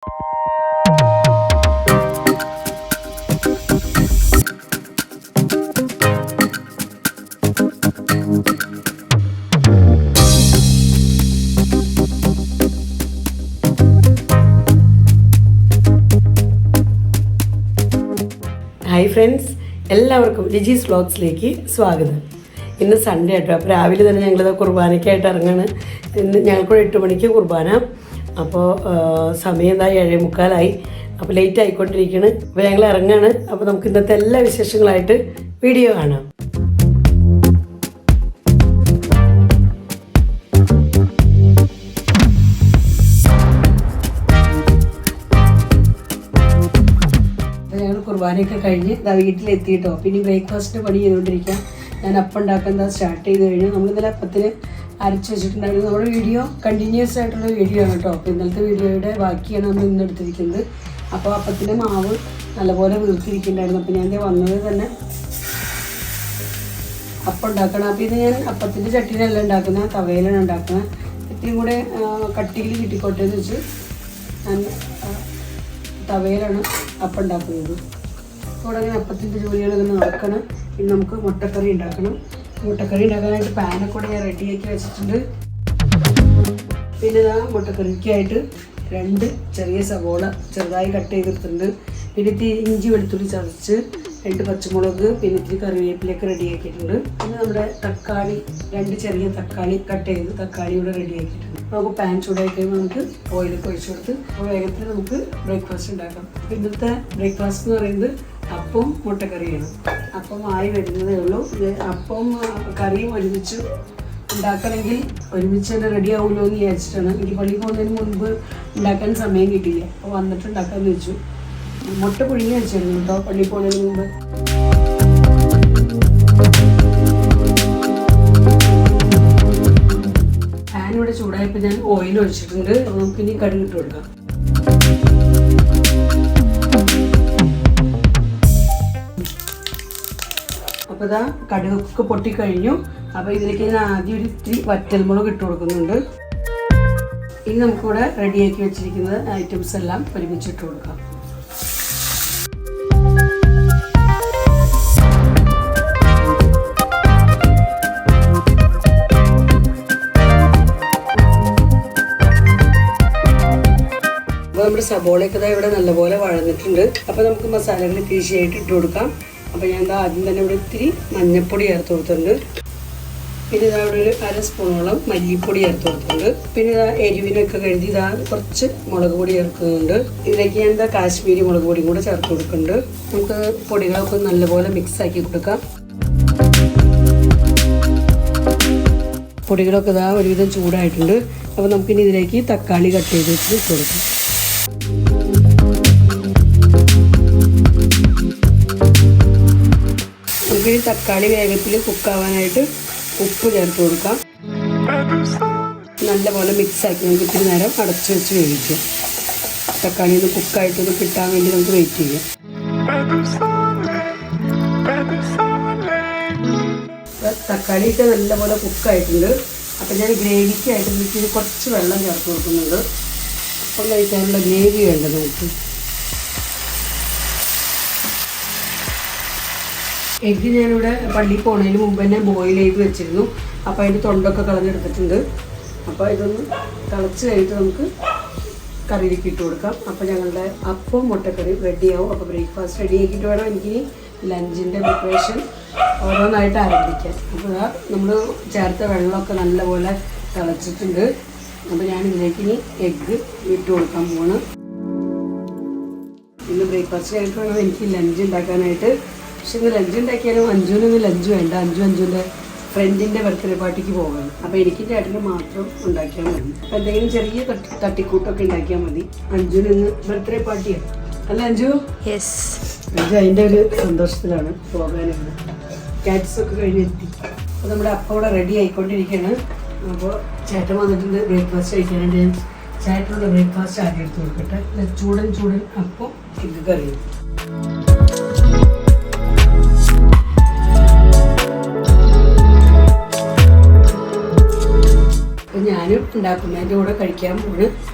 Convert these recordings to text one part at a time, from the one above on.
Hi friends, എല്ലാവർക്കും ലിജീസ് വ്ലോഗ്സിലേക്ക് സ്വാഗതം. ഇന്ന് സൺഡേ ആട്ടോ. അപ്പോൾ രാവിലെ തന്നെ ഞങ്ങളിത് കുർബാനയ്ക്കായിട്ട് ഇറങ്ങാണ്. ഇന്ന് ഞങ്ങൾക്കൊരു 8 മണിക്ക് കുർബാന. അപ്പോൾ സമയം എന്താ 7:45. അപ്പോൾ ലേറ്റ് ആയിക്കൊണ്ടിരിക്കുകയാണ്. അപ്പോൾ ഞങ്ങൾ ഇറങ്ങാണ്. അപ്പോൾ നമുക്ക് ഇന്നത്തെ എല്ലാ വിശേഷങ്ങളായിട്ട് വീഡിയോ കാണാം. കുർബാനയൊക്കെ കഴിഞ്ഞ് വീട്ടിലെത്തിയിട്ടോ. പിന്നെ ബ്രേക്ക്ഫാസ്റ്റിന് പണി ചെയ്തുകൊണ്ടിരിക്കുക. ഞാൻ അപ്പം ഉണ്ടാക്കുന്നത് സ്റ്റാർട്ട് ചെയ്ത് കഴിഞ്ഞു. നമ്മളിന്നലെ അപ്പത്തിന് അരച്ച് വെച്ചിട്ടുണ്ടായിരുന്നു. നമ്മുടെ വീഡിയോ കണ്ടിന്യൂസ് ആയിട്ടുള്ള വീഡിയോ ആണ് കേട്ടോ. അപ്പോൾ ഇന്നലത്തെ വീഡിയോയുടെ ബാക്കിയാണ് നമ്മൾ ഇന്ന് എടുത്തിരിക്കുന്നത്. അപ്പോൾ അപ്പത്തിൻ്റെ മാവ് നല്ലപോലെ വീർത്തിരിക്കുന്നുണ്ടായിരുന്നു. അപ്പോൾ ഞാൻ വന്നത് തന്നെ അപ്പം ഉണ്ടാക്കണം. അപ്പോൾ ഇത് ഞാൻ അപ്പത്തിൻ്റെ ചട്ടിയിലല്ല ഉണ്ടാക്കുന്നത്, തവയിലാണ് ഉണ്ടാക്കുന്നത്. ഇത്തിരി കൂടെ കട്ടിയിൽ കിട്ടിക്കോട്ടെ എന്ന് വെച്ച് ഞാൻ തവയിലാണ് അപ്പം ഉണ്ടാക്കുന്നത്. അപ്പോൾ അങ്ങനെ അപ്പത്തിൻ്റെ ജോലികളൊക്കെ നടക്കണം. പിന്നെ നമുക്ക് മുട്ടക്കറി ഉണ്ടാക്കണം. മുട്ടക്കറി ഉണ്ടാക്കാനായിട്ട് പാനൊക്കെ കൂടെ ഞാൻ റെഡിയാക്കി വെച്ചിട്ടുണ്ട്. പിന്നെ ഇതാ മുട്ടക്കറിക്കായിട്ട് 2 ചെറിയ സവോള ചെറുതായി കട്ട് ചെയ്തെടുത്തിട്ടുണ്ട്. പിന്നെ ഇത്തിരി ഇഞ്ചി വെളുത്തുള്ളി ചതച്ച് 2 പച്ചമുളക്, പിന്നെ ഇത്തിരി കറിവേപ്പിലൊക്കെ റെഡിയാക്കിയിട്ടുണ്ട്. പിന്നെ നമ്മുടെ തക്കാളി 2 ചെറിയ തക്കാളി കട്ട് ചെയ്ത് തക്കാളി കൂടെ റെഡിയാക്കിയിട്ടുണ്ട്. നമുക്ക് പാൻ ചൂടായി കഴിയുമ്പോൾ നമുക്ക് ഓയിലൊക്കെ ഒഴിച്ചു കൊടുത്ത് അപ്പോൾ വേഗത്തിൽ നമുക്ക് ബ്രേക്ക്ഫാസ്റ്റ് ഉണ്ടാക്കാം. ഇന്നത്തെ ബ്രേക്ക്ഫാസ്റ്റ് എന്ന് പറയുന്നത് അപ്പം മുട്ടക്കറിയാണ്. അപ്പം ആയി വരുന്നതേ ഉള്ളൂ. അപ്പം കറിയും ഒരുമിച്ച് ഉണ്ടാക്കണമെങ്കിൽ ഒരുമിച്ച് തന്നെ റെഡി ആവുമല്ലോ എന്ന് വിചാരിച്ചിട്ടാണ്. എനിക്ക് പള്ളി പോകുന്നതിന് മുൻപ് ഉണ്ടാക്കാൻ സമയം കിട്ടിയില്ല. അപ്പോൾ വന്നിട്ട് ഉണ്ടാക്കാമെന്ന് വെച്ചു. മുട്ട പുഴുങ്ങി വെച്ചിരുന്നു കേട്ടോ പള്ളി പോകുന്നതിന് മുമ്പ്. പാൻ ഇവിടെ ചൂടായപ്പോൾ ഞാൻ ഓയിൽ ഒഴിച്ചിട്ടുണ്ട്. നമുക്ക് ഇനി കടുക് ഇട്ട് കൊടുക്കാം. അപ്പോൾ ഇതാ കടുകൊക്കെ പൊട്ടിക്കഴിഞ്ഞു. അപ്പോൾ ഇതിലേക്ക് ഞാൻ ആദ്യം ഒരു ഇത്തിരി വറ്റൽമുളക് ഇട്ട് കൊടുക്കുന്നുണ്ട്. ഇനി നമുക്കിവിടെ റെഡിയാക്കി വെച്ചിരിക്കുന്ന ഐറ്റംസ് എല്ലാം ഒരുമിച്ചിട്ട് കൊടുക്കാം. അപ്പോൾ നമ്മുടെ സബോളയൊക്കെ ഇവിടെ നല്ലപോലെ വഴന്നിട്ടുണ്ട്. അപ്പോൾ നമുക്ക് മസാലകൾ ഈസിയായിട്ട് ഇട്ട് കൊടുക്കാം. അപ്പോൾ ഞാൻ ആദ്യം തന്നെ ഇവിടെ ഇത്തിരി മഞ്ഞൾപ്പൊടി ചേർത്ത് കൊടുത്തിട്ടുണ്ട്. പിന്നെ ഇതാ ഇവിടെ ഒരു 1/2 സ്പൂണോളം മല്ലിപ്പൊടി ചേർത്ത് കൊടുത്തിട്ടുണ്ട്. പിന്നെ ഇതാ എരിവിനൊക്കെ കരുതി ഇതാ കുറച്ച് മുളക് പൊടി ചേർക്കുന്നുണ്ട്. ഇതിലേക്ക് ഞാൻ കാശ്മീരി മുളക് പൊടിയും കൂടെ ചേർത്ത് കൊടുക്കുന്നുണ്ട്. നമുക്ക് പൊടികളൊക്കെ നല്ലപോലെ മിക്സ് ആക്കി കൊടുക്കാം. പൊടികളൊക്കെ ഇതാ ഒരുവിധം ചൂടായിട്ടുണ്ട്. അപ്പോൾ നമുക്കിനി ഇതിലേക്ക് തക്കാളി കട്ട് ചെയ്ത് വെച്ച് ഇട്ട് കൊടുക്കാം. നമുക്ക് ഈ തക്കാളി വേഗത്തിൽ കുക്കാവാനായിട്ട് ഉപ്പ് ചേർത്ത് കൊടുക്കാം. നല്ലപോലെ മിക്സാക്കി നമുക്ക് ഇത്തിരി നേരം അടച്ചു വെച്ച് വേവിക്കാം. തക്കാളി ഒന്ന് കുക്കായിട്ടൊന്ന് കിട്ടാൻ വേണ്ടി നമുക്ക് വെയിറ്റ് ചെയ്യാം. തക്കാളിയൊക്കെ നല്ലപോലെ കുക്കായിട്ടുണ്ട്. അപ്പം ഞാൻ ഗ്രേവിക്കായിട്ട് ഇതിൽ കുറച്ച് വെള്ളം ചേർത്ത് കൊടുക്കുന്നുണ്ട്. അപ്പം കഴിക്കാനുള്ള ഗ്രേവി വേണ്ടത് നമുക്ക്. എഗ്ഗ് ഞാനിവിടെ പള്ളിയിൽ പോകുന്നതിന് മുമ്പ് തന്നെ ബോയിൽ ചെയ്ത് വെച്ചിരുന്നു. അപ്പോൾ അതിൻ്റെ തൊണ്ടൊക്കെ കളഞ്ഞെടുത്തിട്ടുണ്ട്. അപ്പോൾ ഇതൊന്ന് തിളച്ച് കഴിഞ്ഞിട്ട് നമുക്ക് കറിയിലേക്ക് ഇട്ട് കൊടുക്കാം. അപ്പോൾ ഞങ്ങളുടെ അപ്പം മുട്ടക്കറി റെഡിയാവും. അപ്പോൾ ബ്രേക്ക്ഫാസ്റ്റ് റെഡി ആക്കിയിട്ട് വേണം എനിക്കിനി ലഞ്ചിൻ്റെ പ്രിപ്പറേഷൻ ഓരോന്നായിട്ട് ആരംഭിക്കാൻ. അപ്പോൾ നമ്മൾ ചേർത്ത വെള്ളമൊക്കെ നല്ലപോലെ തിളച്ചിട്ടുണ്ട്. അപ്പോൾ ഞാനിതിലേക്ക് ഇനി എഗ്ഗ് ഇട്ട് കൊടുക്കാൻ പോവാണ്. ഇന്ന് ബ്രേക്ക്ഫാസ്റ്റ് ആയിട്ട് വേണം എനിക്ക് ലഞ്ച് ഉണ്ടാക്കാനായിട്ട്. പക്ഷെ ഇന്ന് ലഞ്ച് ഉണ്ടാക്കിയാലും അഞ്ജുവിനൊന്നും ലഞ്ച് വേണ്ട. അഞ്ജുവിൻ്റെ ഫ്രണ്ടിൻ്റെ ബർത്ത്ഡേ പാർട്ടിക്ക് പോകാൻ. അപ്പോൾ എനിക്ക് ചേട്ടന് മാത്രം ഉണ്ടാക്കിയാൽ മതി. അപ്പോൾ എന്തെങ്കിലും ചെറിയ തട്ടിക്കൂട്ടൊക്കെ ഉണ്ടാക്കിയാൽ മതി. അഞ്ജുവിന് ഇന്ന് ബർത്ത്ഡേ പാർട്ടിയാണ് അല്ല അഞ്ജു? യെസ്. അഞ്ജു അതിൻ്റെ ഒരു സന്തോഷത്തിലാണ് പോകാനാണ്. ക്യാറ്റ്സൊക്കെ കഴിഞ്ഞെത്തി. അപ്പോൾ നമ്മുടെ അപ്പം ഇവിടെ റെഡി ആയിക്കൊണ്ടിരിക്കുകയാണ്. അപ്പോൾ ചേട്ടൻ വന്നിട്ടുണ്ട് ബ്രേക്ക്ഫാസ്റ്റ് കഴിക്കാനായിട്ട്. ഞാൻ ചേട്ടനുള്ള ബ്രേക്ക്ഫാസ്റ്റ് ആദ്യം എടുത്ത് കൊടുക്കട്ടെ. ചൂടൻ അപ്പം എഗ്ഗ് കറിയും. ഞാനും ഉണ്ടാക്കുന്നതിൻ്റെ കൂടെ കഴിക്കാൻ പോകുന്നത്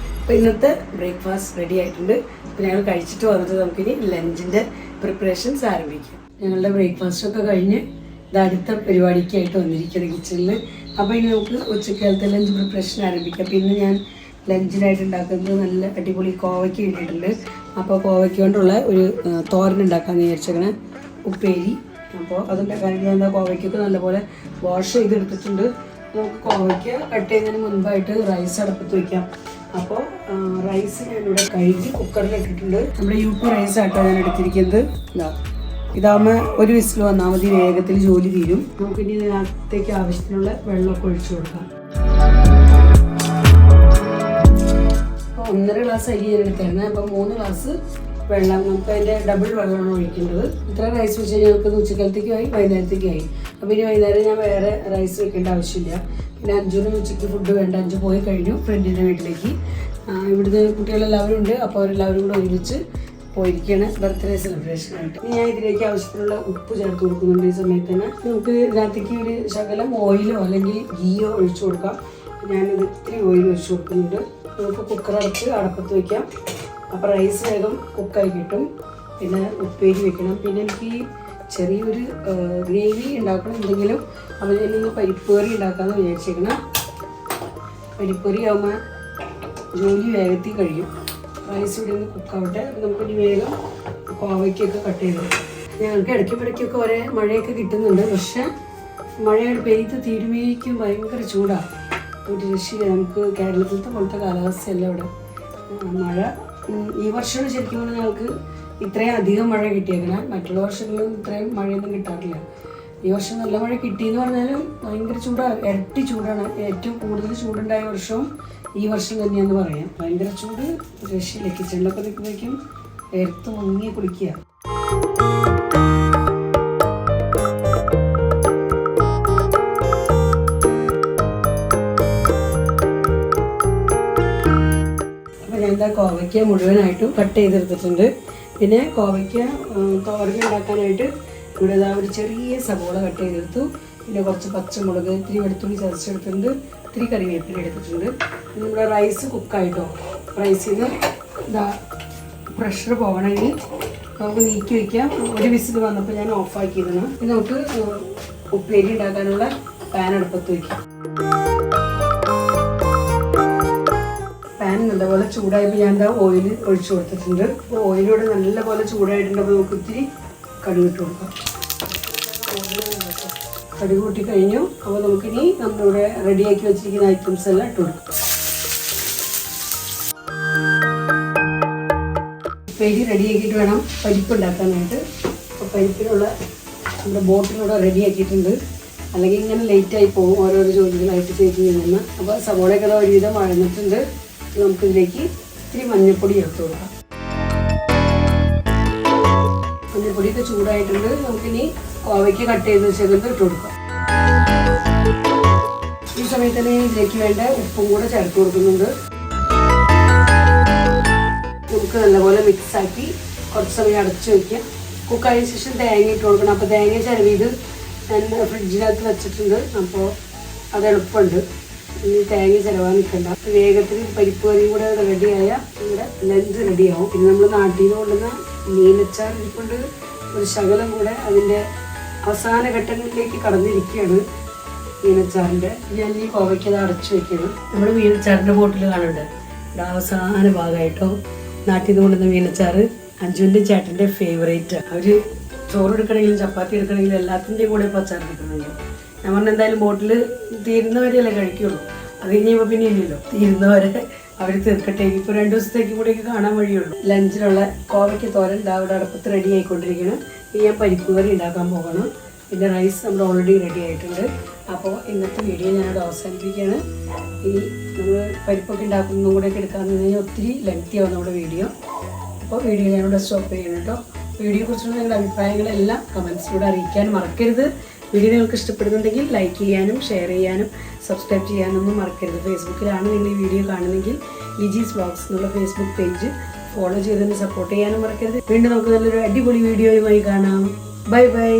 അപ്പോൾ ഇന്നത്തെ ബ്രേക്ക്ഫാസ്റ്റ് റെഡി ആയിട്ടുണ്ട്. അപ്പോൾ ഞങ്ങൾ കഴിച്ചിട്ട് വന്നിട്ട് നമുക്കിനി ലഞ്ചിൻ്റെ പ്രിപ്പറേഷൻസ് ആരംഭിക്കാം. ഞങ്ങളുടെ ബ്രേക്ക്ഫാസ്റ്റൊക്കെ കഴിഞ്ഞ് ഇത് അടുത്ത പരിപാടിക്കായിട്ട് വന്നിരിക്കുന്നത് കിച്ചണിൽ. അപ്പോൾ ഇനി നമുക്ക് ഉച്ചക്കാലത്തെ ലഞ്ച് പ്രിപ്പറേഷൻ ആരംഭിക്കാം. അപ്പോൾ ഇന്ന് ഞാൻ ലഞ്ചിനായിട്ട് ഉണ്ടാക്കുന്നത് നല്ല അടിപൊളി കോവയ്ക്ക് കിട്ടിയിട്ടുണ്ട്. അപ്പോൾ കോവയ്ക്ക് കൊണ്ടുള്ള ഒരു തോരൻ ഉണ്ടാക്കാമെന്ന് വിചാരിച്ചങ്ങനെ ഉപ്പേരി. അപ്പോൾ അതുണ്ടാക്കാനായിട്ട് ഞാൻ കോവയ്ക്കൊക്കെ നല്ലപോലെ വാഷ് ചെയ്തെടുത്തിട്ടുണ്ട്. നമുക്ക് കോവയ്ക്ക് കട്ട് ചെയ്യുന്നതിന് മുൻപായിട്ട് റൈസ് അടുപ്പത്ത് വയ്ക്കാം. അപ്പോൾ റൈസ് ഞാനിവിടെ കഴുകി കുക്കറിൽ ഇട്ടിട്ടുണ്ട്. നമ്മുടെ യു പി റൈസ് ആട്ടോ ഞാൻ എടുത്തിരിക്കുന്നത്. ഇതാകുമ്പോൾ ഒരു വിസിൽ വന്നാൽ മതി, വേഗത്തിൽ ജോലി തീരും. നമുക്കിനി ഇതിനകത്തേക്ക് ആവശ്യത്തിനുള്ള വെള്ളമൊക്കെ ഒഴിച്ചു കൊടുക്കാം. അപ്പോൾ 1.5 ഗ്ലാസ് അരി ഞാൻ എടുത്തായിരുന്നു. അപ്പോൾ 3 ഗ്ലാസ് വെള്ളം, നമുക്ക് അതിൻ്റെ ഡബിൾ വെള്ളമാണ് ഒഴിക്കേണ്ടത്. ഇത്ര റൈസ് വെച്ച് കഴിഞ്ഞാൽ നമുക്ക് ഉച്ചക്കാലത്തേക്കും ആയി വൈകുന്നേരത്തേക്കും ആയി. അപ്പോൾ ഇനി വൈകുന്നേരം ഞാൻ വേറെ റൈസ് വെക്കേണ്ട ആവശ്യമില്ല. പിന്നെ അഞ്ചുവിനും ഉച്ചയ്ക്ക് ഫുഡ് വേണ്ട. അഞ്ചു പോയി കഴിഞ്ഞു ഫ്രണ്ടിൻ്റെ വീട്ടിലേക്ക്. ഇവിടുത്തെ കുട്ടികളെല്ലാവരും ഉണ്ട്. അപ്പോൾ അവരെല്ലാവരും കൂടെ ഒരുമിച്ച് പോയിരിക്കുകയാണ് ബർത്ത്ഡേ സെലിബ്രേഷനായിട്ട്. ഇനി ഞാൻ ഇതിലേക്ക് ആവശ്യത്തിനുള്ള ഉപ്പ് ചേർത്ത് കൊടുക്കുന്നുണ്ട്. ഈ സമയത്ത് തന്നെ നമുക്ക് ഇതിനകത്തേക്ക് ഒരു ശകലം ഓയിലോ അല്ലെങ്കിൽ ഗീയോ ഒഴിച്ചു കൊടുക്കാം. ഞാനിത് ഇത്തിരി ഓയിൽ ഒഴിച്ചു കൊടുക്കുന്നുണ്ട്. നമുക്ക് കുക്കർ അടച്ച് അടപ്പത്ത് വയ്ക്കാം. അപ്പോൾ റൈസ് വേഗം കുക്കായി കിട്ടും. പിന്നെ ഉപ്പേരി വെക്കണം. പിന്നെ എനിക്ക് ചെറിയൊരു ഗ്രേവി ഉണ്ടാക്കണം എന്തെങ്കിലും. അപ്പോൾ ഞാനിന്ന് പരിപ്പ് കറി ഉണ്ടാക്കാമെന്ന് വിചാരിച്ചേക്കണം. പരിപ്പ് കറി ആകുമ്പോൾ ജോലി വേഗത്തിൽ കഴിയും. റൈസ് ഇവിടെ നിന്ന് കുക്കാവട്ടെ. അപ്പോൾ നമുക്കിനി വേഗം കോവയ്ക്കൊക്കെ കട്ട് ചെയ്ത് ഞങ്ങൾക്ക് ഇടയ്ക്കൊക്കെ ഒരേ മഴയൊക്കെ കിട്ടുന്നുണ്ട്. പക്ഷേ മഴയുടെ പെയ്ത് തീരുമേക്കും ഭയങ്കര ചൂടാണ്. ഒരു രക്ഷയില്ല. നമുക്ക് കേരളത്തിലത്തെ പോലത്തെ കാലാവസ്ഥയല്ല ഇവിടെ. മഴ ഈ വർഷമാണ് ശരിക്കും പറഞ്ഞാൽ ഞങ്ങൾക്ക് ഇത്രയും അധികം മഴ കിട്ടിയേക്കണം. മറ്റുള്ള വർഷങ്ങളിലും ഇത്രയും മഴയൊന്നും കിട്ടാറില്ല. ഈ വർഷം നല്ല മഴ കിട്ടിയെന്ന് പറഞ്ഞാലും ഭയങ്കര ചൂടാണ്, ഇരട്ടി ചൂടാണ്. ഏറ്റവും കൂടുതൽ ചൂടുണ്ടായ വർഷവും ഈ വർഷം തന്നെയാന്ന് പറയാം. ഭയങ്കര ചൂട്, രക്ഷയില്ല. കിച്ചണിലൊക്കെ നിൽക്കുമ്പോഴേക്കും എടുത്ത് മുങ്ങി കുളിക്കുക. അപ്പോൾ ഞാൻ എന്താ കോവയ്ക്ക മുഴുവനായിട്ടും കട്ട് ചെയ്തെടുത്തിട്ടുണ്ട്. പിന്നെ കോവയ്ക്ക തോരൻ ഉണ്ടാക്കാനായിട്ട് ഇവിടെ ഒരു ചെറിയ സവോള കട്ട് ചെയ്തെടുത്തു. പിന്നെ കുറച്ച് പച്ചമുളക്, ഇത്തിരി വെളുത്തുള്ളി ചതച്ചെടുത്തിട്ടുണ്ട്, ഇത്തിരി കറിവേപ്പില എടുത്തിട്ടുണ്ട്. നമ്മുടെ റൈസ് കുക്കായിട്ടോ. റൈസിൽ നിന്ന് പ്രഷർ പോകണമെങ്കിൽ നമുക്ക് നീക്കി വയ്ക്കാം. ഒരു വിസിൽ വന്നപ്പോൾ ഞാൻ ഓഫാക്കിയതാണ്. ഇനി നമുക്ക് ഉപ്പേരി ഉണ്ടാക്കാനുള്ള പാൻ അടുപ്പത്ത് വയ്ക്കാം. പാൻ നല്ലപോലെ ചൂടായപ്പോൾ ഞാൻ ഓയിൽ ഒഴിച്ചു കൊടുത്തിട്ടുണ്ട്. അപ്പോൾ ഓയിലൂടെ നല്ലപോലെ ചൂടായിട്ടുണ്ട്. അപ്പോൾ നമുക്ക് ഇത്തിരി കടുക് ഇട്ട് കൊടുക്കാം. കടുക് കൂട്ടി കഴിഞ്ഞു. അപ്പോൾ നമുക്കിനി നമ്മളിവിടെ റെഡിയാക്കി വെച്ചിരിക്കുന്ന ഐറ്റംസ് എല്ലാം ഇട്ട് കൊടുക്കാം. ഉപ്പേരി റെഡിയാക്കിയിട്ട് വേണം പരിപ്പ് ഉണ്ടാക്കാനായിട്ട്. അപ്പോൾ പരിപ്പിനുള്ള നമ്മുടെ ബോട്ടിലൂടെ റെഡിയാക്കിയിട്ടുണ്ട്. അല്ലെങ്കിൽ ഇങ്ങനെ ലേറ്റായി പോകും ഓരോരോ ജോലികളായിട്ട് ചെയ്ത് ചെയ്യുന്ന. അപ്പോൾ സവോളയൊക്കെ ഒരുവിധം വഴന്നിട്ടുണ്ട്. നമുക്കിതിലേക്ക് ഇത്തിരി മഞ്ഞൾപ്പൊടി ചേർത്ത് കൊടുക്കാം. മഞ്ഞൾപ്പൊടിയൊക്കെ ചൂടായിട്ടുണ്ട്. നമുക്കിനി കോവയ്ക്ക് കട്ട് ചെയ്ത് വെച്ചത് ഇട്ട് കൊടുക്കാം. ഈ സമയത്ത് തന്നെ ഇതിലേക്ക് വേണ്ട ഉപ്പും കൂടെ ചേർത്ത് കൊടുക്കുന്നുണ്ട്. നമുക്ക് നല്ലപോലെ മിക്സാക്കി കുറച്ച് സമയം അടച്ചു വയ്ക്കാം. കുക്കായതിനു ശേഷം തേങ്ങ ഇട്ട് കൊടുക്കണം. അപ്പോൾ തേങ്ങ ചിരവിയത് ഞാൻ ഫ്രിഡ്ജിനകത്ത് വെച്ചിട്ടുണ്ട്. അപ്പോൾ അത് എളുപ്പമുണ്ട്. ഇനി തേങ്ങ ചിരവാൻ നിൽക്കണ്ട. വേഗത്തിൽ പരിപ്പ് കറിയും കൂടെ റെഡിയായ ഇവിടെ ലഞ്ച് റെഡിയാവും. പിന്നെ നമ്മൾ നാട്ടിൽ നിന്ന് കൊണ്ടുവന്ന മീനച്ചാർ ഇരിക്കൊണ്ട് ഒരു ശകലം കൂടെ അതിൻ്റെ അവസാന ഘട്ടങ്ങളിലേക്ക് കടന്നിരിക്കുകയാണ് മീനച്ചാറിൻ്റെ. ഞാൻ ഈ കോവയ്ക്കത് അടച്ചു വെക്കണം. നമ്മൾ മീനച്ചാറിൻ്റെ ബോട്ടിൽ കാണുന്നുണ്ട്. ഇവിടെ അവസാന ഭാഗമായിട്ടോ നാട്ടിൽ നിന്ന് കൊണ്ടുവന്ന മീനച്ചാറ് അഞ്ജുവിൻ്റെ ചേട്ടൻ്റെ ഫേവറേറ്റ്. അവർ ചോറ് എടുക്കണമെങ്കിലും ചപ്പാത്തി എടുക്കണമെങ്കിലും എല്ലാത്തിൻ്റെയും കൂടെ ഇപ്പോൾ അച്ചാർ എടുക്കുന്നുണ്ട്. ഞാൻ പറഞ്ഞ എന്തായാലും ബോട്ടിൽ തീരുന്നവരെയല്ലേ കഴിക്കുള്ളൂ. അത് കഴിഞ്ഞപ്പോൾ പിന്നെ ഇല്ലല്ലോ, തീരുന്നവരെ അവർ തീർക്കട്ടെ. ഇപ്പോൾ 2 ദിവസത്തേക്ക് കൂടെയൊക്കെ കാണാൻ വഴിയുള്ളൂ. ലഞ്ചിനുള്ള കോവയ്ക്ക് തോരൻ അവിടെ അടുപ്പത്ത് റെഡി ആയിക്കൊണ്ടിരിക്കണം. ഇനി ഞാൻ പരിപ്പ് കറി ഉണ്ടാക്കാൻ പോകണം. പിന്നെ റൈസ് നമ്മൾ ഓൾറെഡി റെഡി ആയിട്ടുണ്ട്. അപ്പോൾ ഇന്നത്തെ വീഡിയോ ഞാനവിടെ അവസാനിപ്പിക്കുകയാണ്. ഇനി നമ്മൾ പരിപ്പൊക്കെ ഉണ്ടാക്കുന്നതും കൂടെയൊക്കെ എടുക്കാമെന്ന് കഴിഞ്ഞാൽ ഒത്തിരി ലെങ്തി ആവും നമ്മുടെ വീഡിയോ. അപ്പോൾ വീഡിയോ ഞാനിവിടെ സ്റ്റോപ്പ് ചെയ്യണം കേട്ടോ. വീഡിയോയെക്കുറിച്ചുള്ള നിങ്ങളുടെ അഭിപ്രായങ്ങളെല്ലാം കമൻസിലൂടെ അറിയിക്കാൻ മറക്കരുത്. വീഡിയോ നിങ്ങൾക്ക് ഇഷ്ടപ്പെടുന്നുണ്ടെങ്കിൽ ലൈക്ക് ചെയ്യാനും ഷെയർ ചെയ്യാനും സബ്സ്ക്രൈബ് ചെയ്യാനൊന്നും മറക്കരുത്. ഫേസ്ബുക്കിലാണ് നിങ്ങൾ ഈ വീഡിയോ കാണുന്നതെങ്കിൽ ലിജീസ് വ്ലോഗ്സ് എന്നുള്ള ഫേസ്ബുക്ക് പേജ് ഫോളോ ചെയ്തൊന്ന് സപ്പോർട്ട് ചെയ്യാനും മറക്കരുത്. വീണ്ടും നമുക്ക് നല്ലൊരു അടിപൊളി വീഡിയോയുമായി കാണാം. Bye bye.